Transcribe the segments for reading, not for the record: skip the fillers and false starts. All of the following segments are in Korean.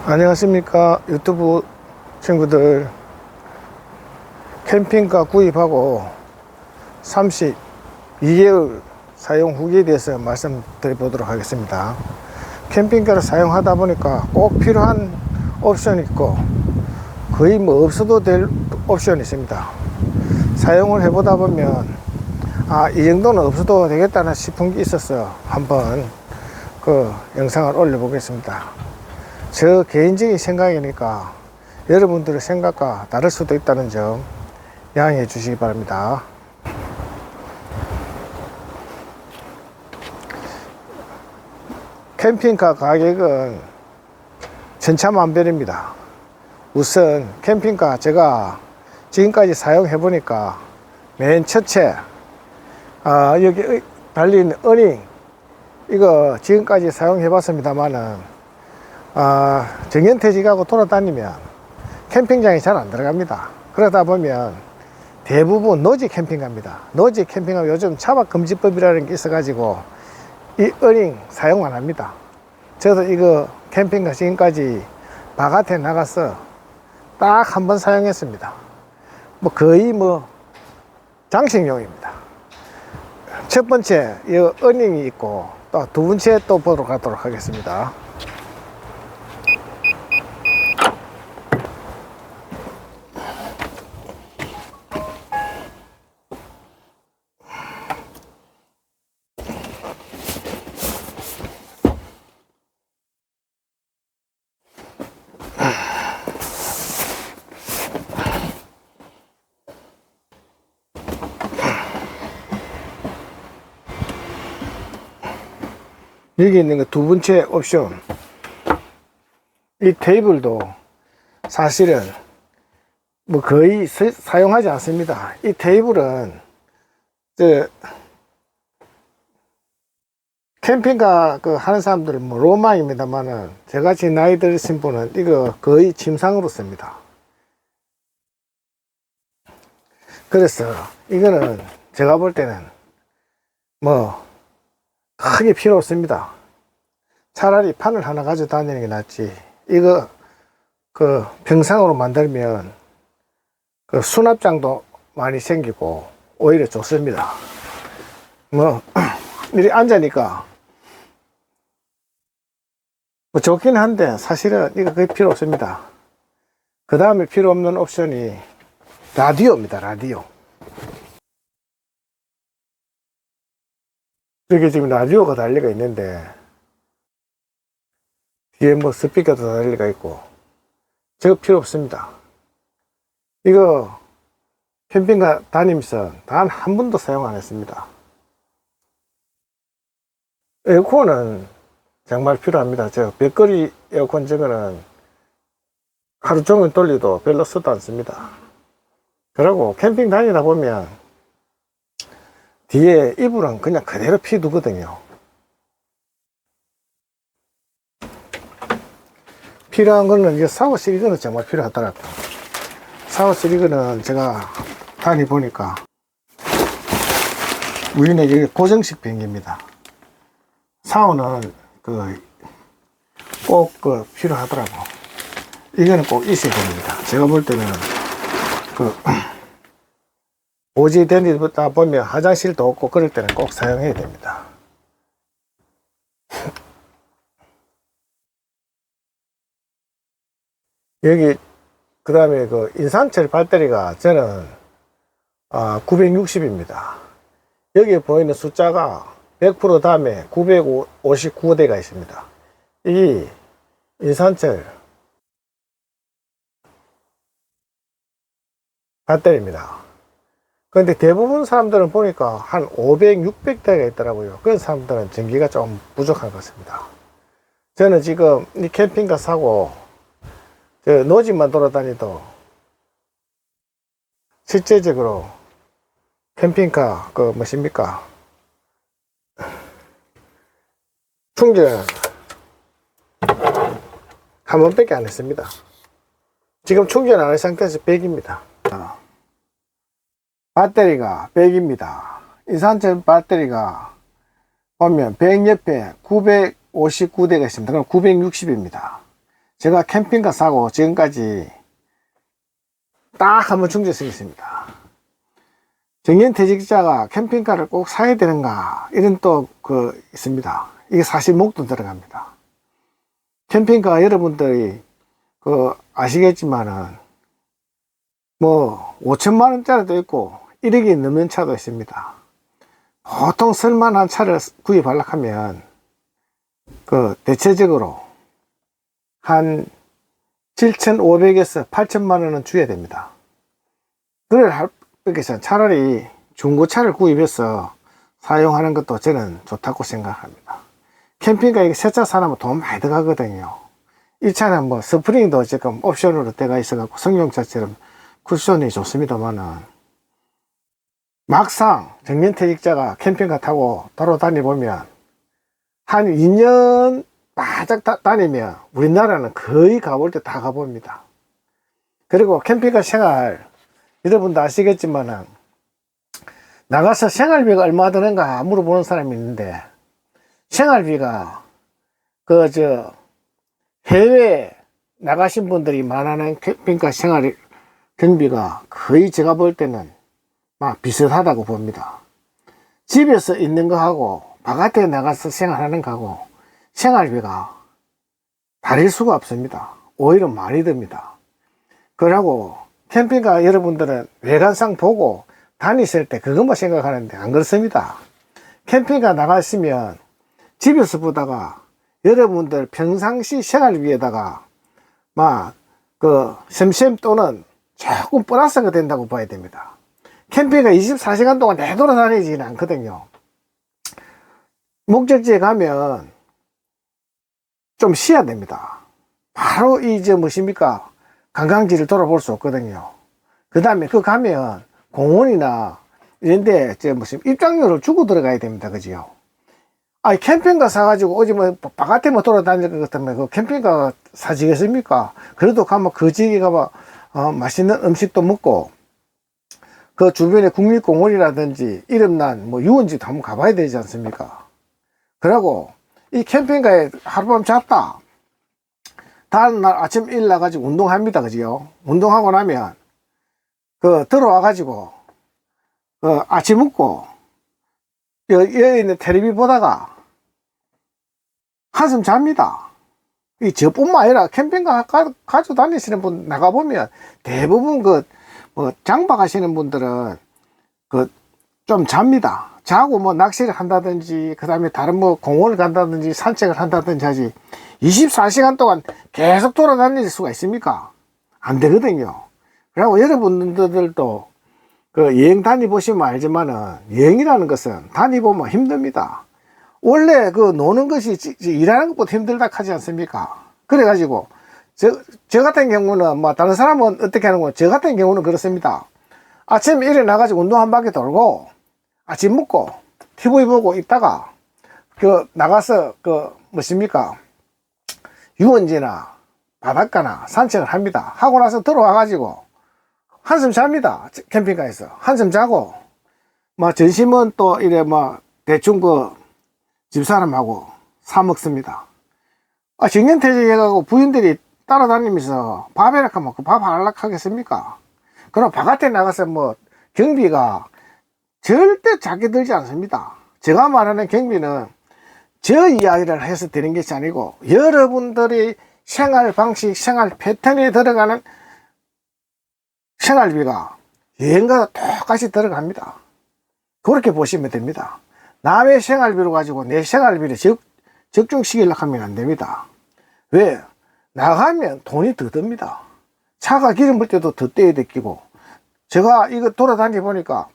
안녕하십니까 유튜브 친구들. 캠핑카 구입하고 32개월 사용 후기에 대해서 말씀드려 보도록 하겠습니다. 캠핑카를 사용하다 보니까 꼭 필요한 옵션이 있고 거의 뭐 없어도 될 옵션이 있습니다. 사용을 해보다 보면 이 정도는 없어도 되겠다 싶은 게 있어서 한번 그 영상을 올려 보겠습니다. 저 개인적인 생각이니까 여러분들의 생각과 다를 수도 있다는 점 양해해 주시기 바랍니다. 캠핑카 가격은 천차만별입니다. 우선 캠핑카 제가 지금까지 사용해 보니까 맨 첫째 여기 달린 어닝, 이거 지금까지 사용해 봤습니다만은 정년퇴직하고 돌아다니면 캠핑장에 잘 안 들어갑니다. 그러다 보면 대부분 노지 캠핑 갑니다. 노지 캠핑하면 요즘 차박금지법이라는 게 있어 가지고 이 어닝 사용 안 합니다. 저도 이거 캠핑카 지금까지 바깥에 나가서 딱 한 번 사용했습니다. 뭐 거의 뭐 장식용입니다. 첫 번째 이 어닝이 있고 또 두 번째 또 보도록 하도록 하겠습니다. 여기 있는 거 두 번째 옵션, 이 테이블도 사실은 뭐 거의 사용하지 않습니다. 이 테이블은 캠핑카 하는 사람들은 뭐 로망입니다만은 저같이 나이 드신 분은 이거 거의 침상으로 씁니다. 그래서 이거는 제가 볼 때는 뭐 크게 필요 없습니다. 차라리 판을 하나 가지고 다니는 게 낫지. 이거 평상으로 만들면 수납장도 많이 생기고 오히려 좋습니다. 뭐 이렇게 앉으니까 뭐 좋긴 한데 사실은 이거 거의 필요 없습니다. 그 다음에 필요 없는 옵션이 라디오입니다. 라디오. 여기 지금 라디오가 달리가 있는데 뒤에 뭐 스피커도 달리가 있고 저거 필요 없습니다. 이거 캠핑카 다니면서 단 한 번도 사용 안 했습니다. 에어컨은 정말 필요합니다. 저 벽걸이 에어컨 저거는 하루 종일 돌려도 별로 쓰도 않습니다. 그리고 캠핑 다니다 보면 뒤에 이불은 그냥 그대로 피두거든요. 필요한 거는 이제 샤워실, 이거는 정말 필요하더라고요. 샤워실 이거는 제가 다니보니까 위에 이게 고정식 변기입니다. 샤워는 꼭 필요하더라고. 이거는 꼭 있어야 됩니다. 제가 볼 때는 오지 다니다 보면 화장실도 없고 그럴 때는 꼭 사용해야 됩니다. 여기 그 다음에 인산철 배터리가 저는 960입니다. 여기 보이는 숫자가 100% 다음에 959대가 있습니다. 이 인산철 배터리입니다. 그런데 대부분 사람들은 보니까 한 500, 600대가 있더라고요. 그런 사람들은 전기가 좀 부족한 것 같습니다. 저는 지금 이 캠핑카 사고 노지만 돌아다니도 실제적으로 캠핑카 뭐십니까 충전 한 번밖에 안 했습니다. 지금 충전 안 한 상태에서 100입니다. 배터리가 100입니다. 인산철 배터리가 보면 100 옆에 959대가 있습니다. 그럼 960입니다. 제가 캠핑카 사고 지금까지 딱 한 번 충족이 있습니다. 정년퇴직자가 캠핑카를 꼭 사야 되는가 이런 또 있습니다. 이게 사실 목돈 들어갑니다. 캠핑카 여러분들이 아시겠지만은 뭐 5천만 원짜리도 있고 1억이 넘는 차도 있습니다. 보통 쓸만한 차를 구입하려고 하면 대체적으로 한 7,500에서 8천만 원은 줘야 됩니다. 그래서 차라리 중고차를 구입해서 사용하는 것도 저는 좋다고 생각합니다. 캠핑카에 새 차 사놓으면 돈 많이 들어가거든요. 이 차는 뭐 스프링도 지금 옵션으로 되어 있어갖고 승용차처럼 쿠션이 좋습니다만은 막상 정년퇴직자가 캠핑카 타고 돌아다니보면 한 2년 바짝 다니면 우리나라는 거의 가볼 때 다 가봅니다. 그리고 캠핑카 생활 여러분도 아시겠지만은 나가서 생활비가 얼마 드는가 물어보는 사람이 있는데 생활비가 해외 나가신 분들이 말하는 캠핑카 생활 경비가 거의 제가 볼 때는 막 비슷하다고 봅니다. 집에서 있는 거하고 바깥에 나가서 생활하는 거하고 생활비가 다를 수가 없습니다. 오히려 많이 듭니다. 그러고 캠핑카 여러분들은 외관상 보고 다니실 때 그것만 생각하는데 안 그렇습니다. 캠핑카 나가시면 집에서 보다가 여러분들 평상시 생활비에다가 샘샘 또는 조금 플러스가 된다고 봐야 됩니다. 캠핑카 24시간 동안 내돌아다니지는 않거든요. 목적지에 가면 좀 쉬어야 됩니다. 바로 관광지를 돌아볼 수 없거든요. 그 다음에 가면 공원이나 이런데 입장료를 주고 들어가야 됩니다. 그지요? 캠핑카 사가지고 어디 바깥에 돌아다닐 것 같으면 캠핑카 사지겠습니까? 그래도 가면 그 지역에 가면 맛있는 음식도 먹고 주변에 국립공원이라든지 이름난 유원지도 한번 가봐야 되지 않습니까? 그러고 이 캠핑카에 하룻밤 잤다. 다음날 아침 일 나가지고 운동합니다. 그지요? 운동하고 나면 들어와가지고 아침 먹고 여기 있는 텔레비 보다가 한숨 잡니다. 저뿐만 아니라 캠핑카 가지고 다니시는 분 나가보면 대부분 장박 하시는 분들은 좀 잡니다. 자고 낚시를 한다든지 그 다음에 다른 공원을 간다든지 산책을 한다든지 하지 24시간 동안 계속 돌아다닐 수가 있습니까? 안 되거든요. 그리고 여러분들도 여행 다니보시면 알지만은 여행이라는 것은 다니보면 힘듭니다. 원래 노는 것이 일하는 것보다 힘들다 하지 않습니까? 그래가지고 저 같은 경우는 다른 사람은 어떻게 하는 거예요? 저 같은 경우는 그렇습니다. 아침에 일어나가지고 운동 한 바퀴 돌고 아침 먹고 TV 보고 있다가 나가서 유원지나 바닷가나 산책을 합니다. 하고 나서 들어와가지고 한숨 잡니다. 캠핑카에서 한숨 자고 점심은 또 대충 집사람하고 사 먹습니다. 정년퇴직해가고 부인들이 따라다니면서 밥이라 하면 밥 하려고 하겠습니까? 그럼 바깥에 나가서 경비가 절대 작게 들지 않습니다. 제가 말하는 경비는 저 이야기를 해서 드리는 것이 아니고 여러분들이 생활 방식, 생활 패턴에 들어가는 생활비가 여행과 똑같이 들어갑니다. 그렇게 보시면 됩니다. 남의 생활비로 가지고 내 생활비를 적중시키려고 하면 안 됩니다. 왜? 나가면 돈이 더 듭니다. 차가 기름 볼 때도 더 떼야 되끼고 제가 이거 돌아다니 보니까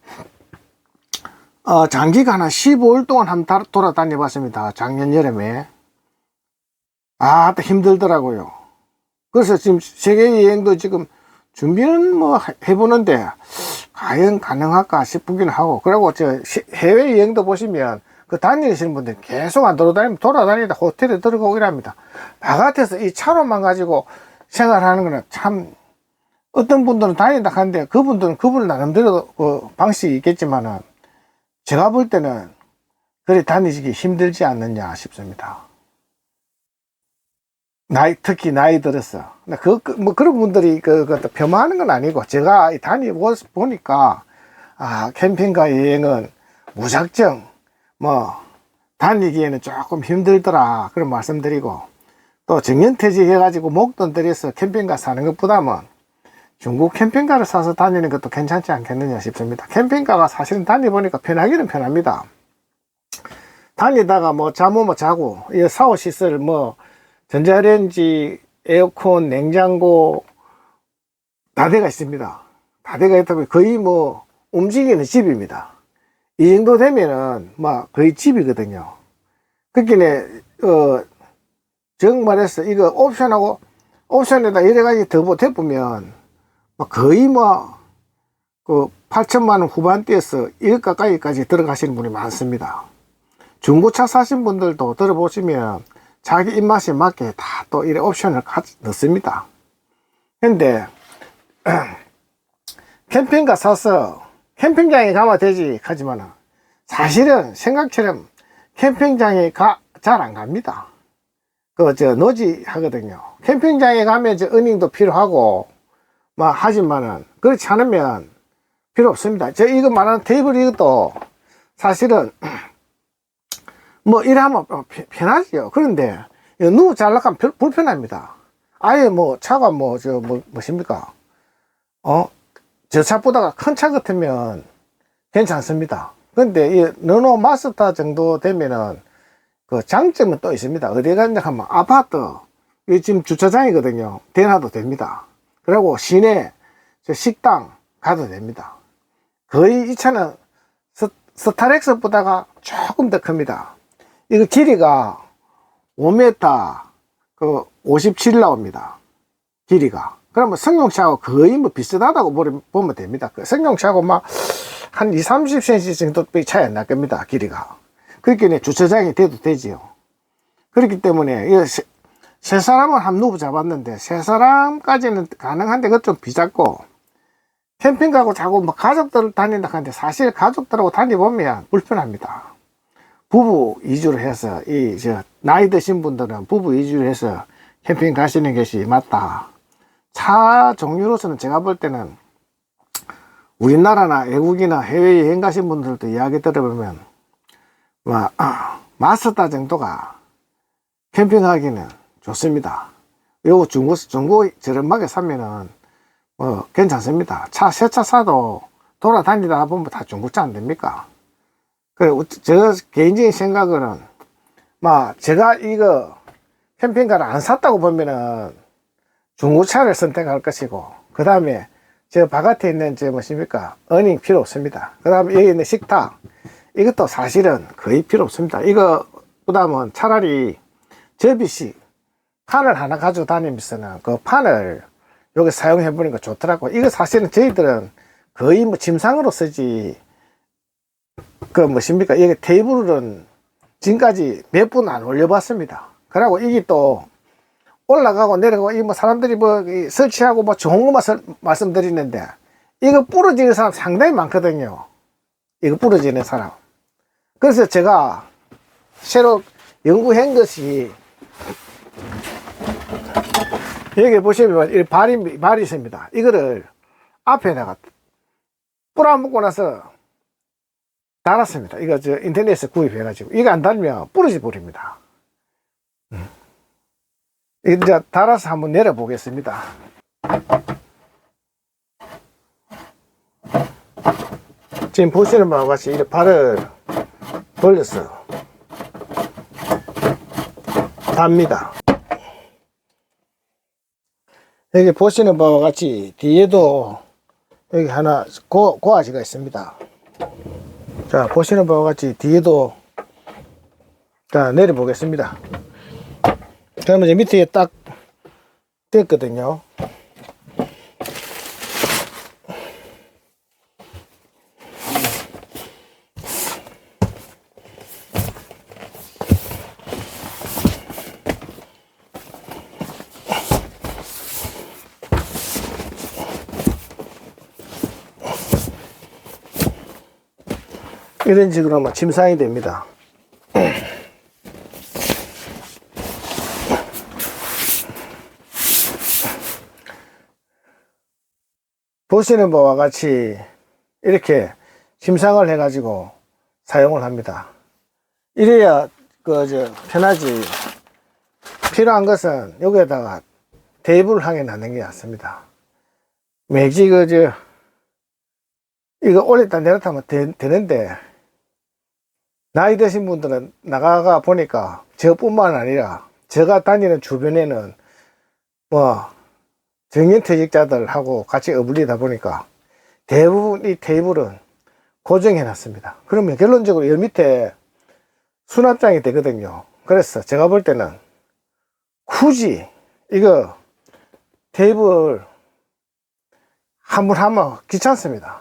장기간 한 15일 동안 한번 돌아다녀 봤습니다. 작년 여름에. 힘들더라고요. 그래서 지금 세계 여행도 지금 준비는 해보는데 과연 가능할까 싶긴 하고, 그리고 해외 여행도 보시면 다니시는 분들 계속 안 돌아다니다 호텔에 들어가고 이랍니다. 바깥에서 이 차로만 가지고 생활하는 거는 참, 어떤 분들은 다닌다 하는데 그분들은 그분 나름대로 방식이 있겠지만은 제가 볼 때는 그리 다니기 힘들지 않느냐 싶습니다. 특히 나이 들어서. 뭐 그런 분들이 그것도 폄하하는 건 아니고, 제가 보니까, 캠핑카 여행은 무작정, 다니기에는 조금 힘들더라. 그런 말씀드리고, 또 정년퇴직 해가지고 목돈 들여서 캠핑카 사는 것보다는 중국 캠핑카를 사서 다니는 것도 괜찮지 않겠느냐 싶습니다. 캠핑카가 사실은 다니보니까 편하기는 편합니다. 다니다가 잠 자고, 샤워 시설, 전자레인지, 에어컨, 냉장고, 다 돼가 있습니다. 다 돼가 있다 보니 거의 움직이는 집입니다. 이 정도 되면은, 거의 집이거든요. 그렇기에, 정말해서 이거 옵션에다 여러 가지 더 보태보면, 거의 8천만 원 후반대에서 1억 가까이까지 들어가시는 분이 많습니다. 중고차 사신 분들도 들어보시면 자기 입맛에 맞게 다 또 이래 옵션을 넣습니다. 근데 캠핑카 사서 캠핑장에 가면 되지 하지만 사실은 생각처럼 캠핑장에 잘 안 갑니다. 노지 하거든요. 캠핑장에 가면 어닝도 필요하고 하지만은 그렇지 않으면 필요 없습니다. 이거 말하는 테이블 이것도 사실은 일하면 편하죠. 그런데 누구 잘나가면 불편합니다. 아예 차가 뭐십니까? 저 차보다가 큰 차 같으면 괜찮습니다. 근데 이 르노 마스터 정도 되면은 그 장점은 또 있습니다. 어디 가냐 하면 아파트, 이 지금 주차장이거든요. 대놔도 됩니다. 그리고 시내 식당 가도 됩니다. 거의 이 차는 스타렉스보다가 조금 더 큽니다. 이거 길이가 5m 57 나옵니다. 길이가. 그러면 승용차하고 거의 비슷하다고 보면 됩니다. 승용차하고 한 20-30cm 정도 차이 안 날 겁니다. 길이가. 그렇게 주차장이 돼도 되지요. 그렇기 때문에 세 사람은 한 누구 잡았는데 세 사람까지는 가능한데 그것 좀 비쌌고, 캠핑 가고 자고 가족들 다닌다 하는데 사실 가족들하고 다니보면 불편합니다. 부부 위주로 해서 나이 드신 분들은 부부 위주로 해서 캠핑 가시는 것이 맞다. 차 종류로서는 제가 볼 때는 우리나라나 외국이나 해외여행 가신 분들도 이야기 들어보면 마스터 정도가 캠핑하기는 좋습니다. 요거 중고 저렴하게 사면은 괜찮습니다. 새 차 사도 돌아다니다 보면 다 중고차 안 됩니까? 저 개인적인 생각은 제가 이거 캠핑카를 안 샀다고 보면은 중고차를 선택할 것이고, 그 다음에 저 바깥에 있는 어닝 필요 없습니다. 그 다음에 여기 있는 식탁, 이것도 사실은 거의 필요 없습니다. 이거보다는 차라리 접이식 판을 하나 가지고 다니면서는 그 판을 여기 사용해 보니까 좋더라고. 이거 사실은 저희들은 거의 짐상으로 쓰지, 여기 테이블은 지금까지 몇 분 안 올려봤습니다. 그러고 이게 또 올라가고 내려가고, 사람들이 설치하고 좋은 것만 말씀드리는데, 이거 부러지는 사람 상당히 많거든요. 이거 부러지는 사람. 그래서 제가 새로 연구한 것이, 여기 보시면 이 발이 있습니다. 이거를 앞에다가 뿌려먹고 나서 달았습니다. 이거 인터넷에서 구입해가지고. 이거 안 달면 부러져 버립니다. 이제 달아서 한번 내려보겠습니다. 지금 보시는 바와 같이 이렇게 발을 벌려서 답니다. 여기 보시는 바와 같이 뒤에도 여기 하나 고아지가 있습니다. 자, 보시는 바와 같이 뒤에도, 자, 내려보겠습니다. 그러면 이제 밑에 딱 됐거든요. 이런 식으로 하면 침상이 됩니다. 보시는 바와 같이 이렇게 심상을 해가지고 사용을 합니다. 이래야 편하지. 필요한 것은 여기에다가 테이블 항에 놔는 게 낫습니다. 매지 이거 올렸다 내렸다 하면 되는데, 나이 드신 분들은 나가가 보니까 저뿐만 아니라 제가 다니는 주변에는 뭐 정년퇴직자들하고 같이 어울리다 보니까 대부분 이 테이블은 고정해 놨습니다. 그러면 결론적으로 여 밑에 수납장이 되거든요. 그래서 제가 볼 때는 굳이 이거 테이블 한번 하면 귀찮습니다.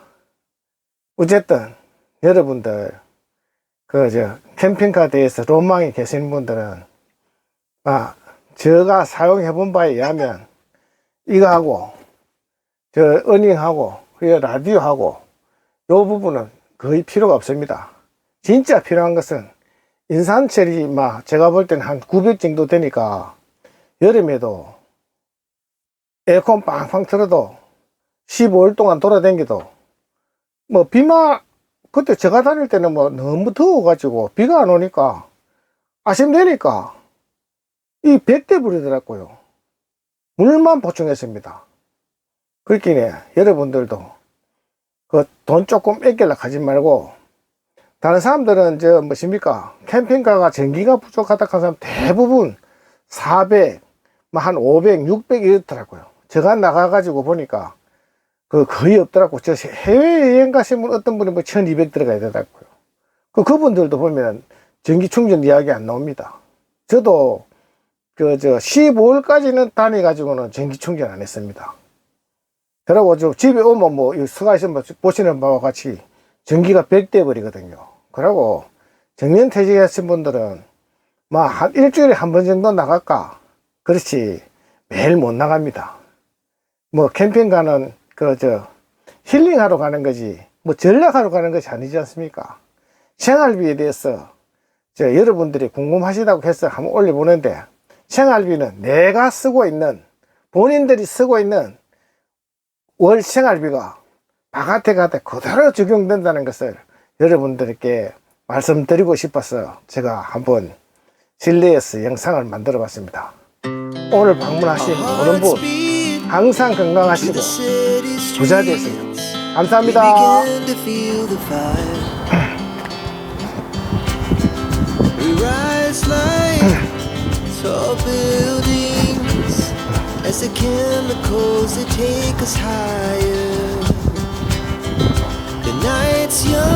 어쨌든 여러분들 캠핑카에 대해서 로망이 계시는 분들은 제가 사용해 본 바에 의하면 이거하고 어닝하고 라디오하고 요 부분은 거의 필요가 없습니다. 진짜 필요한 것은 인산철이 제가 볼 때는 한 900 정도 되니까 여름에도 에어컨 빵빵 틀어도 15일 동안 돌아다녀도 그때 제가 다닐 때는 너무 더워가지고 비가 안 오니까 아심되니까 이 100대 버리더라고요. 물만 보충했습니다. 그렇기에 여러분들도 돈 조금 아끼려고 하지 말고, 다른 사람들은 캠핑카가 전기가 부족하다 하는 사람 대부분 400, 한 500, 600 이렇더라고요. 제가 나가가지고 보니까 거의 없더라고요. 해외여행 가시면 어떤 분이 1200 들어가야 되더라고요. 그분들도 보면 전기 충전 이야기 안 나옵니다. 저도 15일까지는 다녀가지고는 전기 충전 안 했습니다. 그러고 집에 오면 수가있으면 보시는 바와 같이 전기가 100대 버리거든요. 그러고 정년퇴직하신 분들은 한 일주일에 한 번 정도 나갈까? 그렇지 매일 못 나갑니다. 캠핑가는 힐링하러 가는 거지 전략하러 가는 것이 아니지 않습니까? 생활비에 대해서 여러분들이 궁금하시다고 해서 한번 올려보는데, 생활비는 내가 쓰고 있는, 본인들이 쓰고 있는 월 생활비가 바깥에 가다 그대로 적용된다는 것을 여러분들께 말씀드리고 싶어서 제가 한번 실내에서 영상을 만들어 봤습니다. 오늘 방문하신 모든 분 항상 건강하시고 부자 되세요. 감사합니다. Tall buildings as the chemicals that take us higher. The night's young.